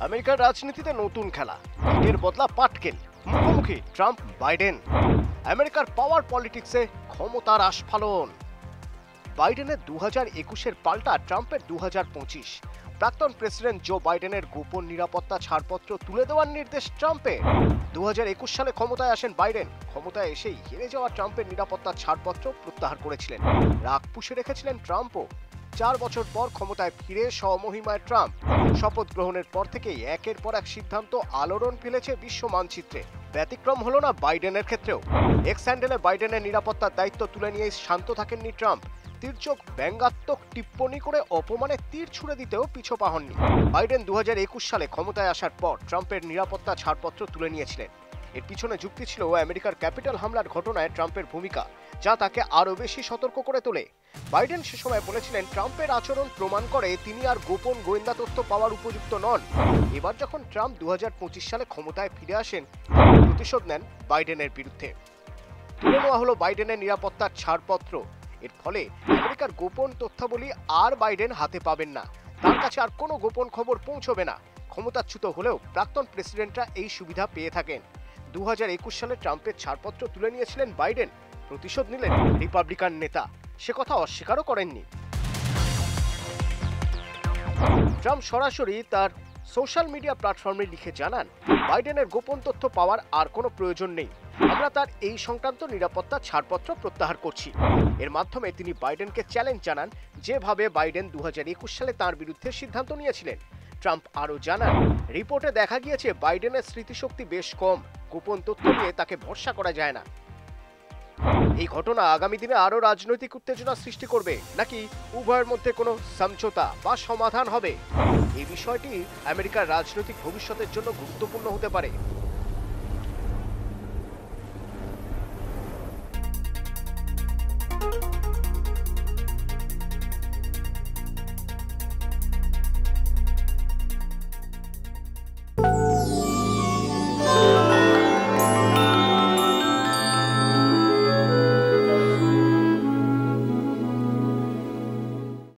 আমেরিকার রাজনীতিতে নতুন খেলা, ইটের বদলা পাটকেল, মুখোমুখি ট্রাম্প বাইডেন। আমেরিকার পাওয়ার পলিটিক্সে ক্ষমতার আস্ফালন। বাইডেনের 2021-এর পাল্টা ট্রাম্পের 2025। প্রাক্তন প্রেসিডেন্ট জো বাইডেনের গোপন নিরাপত্তা ছাড়পত্র তুলে দেওয়ার নির্দেশ ট্রাম্পের। 2021 সালে ক্ষমতায় আসেন বাইডেন। ক্ষমতায় এসেই হেরে যাওয়া ট্রাম্পের নিরাপত্তা ছাড়পত্র প্রত্যাহার করেছিলেন। রাগ পুষে রেখেছিলেন ট্রাম্পও। 4 বছর পর ক্ষমতায় ফিরে স্বমহিমায় ট্রাম্প। শপথ গ্রহণের পর থেকেই একের পর এক সিদ্ধান্ত আলোড়ন ফেলেছে বিশ্ব মানচিত্রে। ব্যতিক্রম হলো না বাইডেনের ক্ষেত্রেও। এক্স হ্যান্ডেলে বাইডেনের নিরাপত্তার দায়িত্ব তুলে নিয়ে শান্ত থাকেননি ট্রাম্প। তীর্যক ব্যঙ্গাত্মক টিপ্পণী করে অপমানে তীর ছুড়ে দিতেও পিছপা হননি। বাইডেন 2021 সালে ক্ষমতায় আসার পর ট্রাম্পের নিরাপত্তা ছাড়পত্র তুলে নিয়েছিলেন। এর পিছনে যুক্তি ছিল আমেরিকার ক্যাপিটাল হামলার ঘটনায় ট্রাম্পের ভূমিকা, যা তাকে আরও বেশি সতর্ক করে তোলে। বাইডেন সে সময় বলেছিলেন, ট্রাম্পের আচরণ প্রমাণ করে তিনি আর গোপন গোয়েন্দা তথ্য পাওয়ার উপযুক্ত নন। এবার যখন ট্রাম্প 2025 সালে ক্ষমতায় ফিরে আসেন, প্রতিশোধ নেন বাইডেনের বিরুদ্ধে। তুলে নেওয়া হলো বাইডেনের নিরাপত্তার ছাড়পত্র। এর ফলে আমেরিকার গোপন তথ্যাবলী আর বাইডেন হাতে পাবেন না। তার কাছে আর কোনো গোপন খবর পৌঁছবে না। ক্ষমতাচ্যুত হলেও প্রাক্তন প্রেসিডেন্টরা এই সুবিধা পেয়ে থাকেন। 2021 সালে ট্রাম্পের ছাড়পত্র তুলে নিয়েছিলেন বাইডেন। প্রতিশোধ নিলেন রিপাবলিকান নেতা। সে কথা অস্বীকারও করেননি। ট্রাম্প সরাসরি তার সোশ্যাল মিডিয়া প্ল্যাটফর্মে লিখে জানান, বাইডেনের গোপন তথ্য পাওয়ার আর কোনো প্রয়োজন নেই। আমরা তার এই সংক্রান্ত নিরাপত্তা ছাড়পত্র প্রত্যাহার করছি। এর মাধ্যমে তিনি বাইডেনকে চ্যালেঞ্জ জানান, যেভাবে বাইডেন 2021 সালে তার বিরুদ্ধে সিদ্ধান্ত নিয়েছিলেন। ট্রাম্প আরও জানান, রিপোর্টে দেখা গিয়েছে বাইডেনের স্মৃতিশক্তি বেশ কম। গোপন তথ্য নিয়ে তাকে ভরসা করা যায় না। এই ঘটনা আগামী দিনে আরও রাজনৈতিক উত্তেজনা সৃষ্টি করবে, নাকি উভয়ের মধ্যে কোনো সমঝোতা বা সমাধান হবে? এই বিষয়টি আমেরিকার রাজনৈতিক ভবিষ্যতের জন্য গুরুত্বপূর্ণ হতে পারে।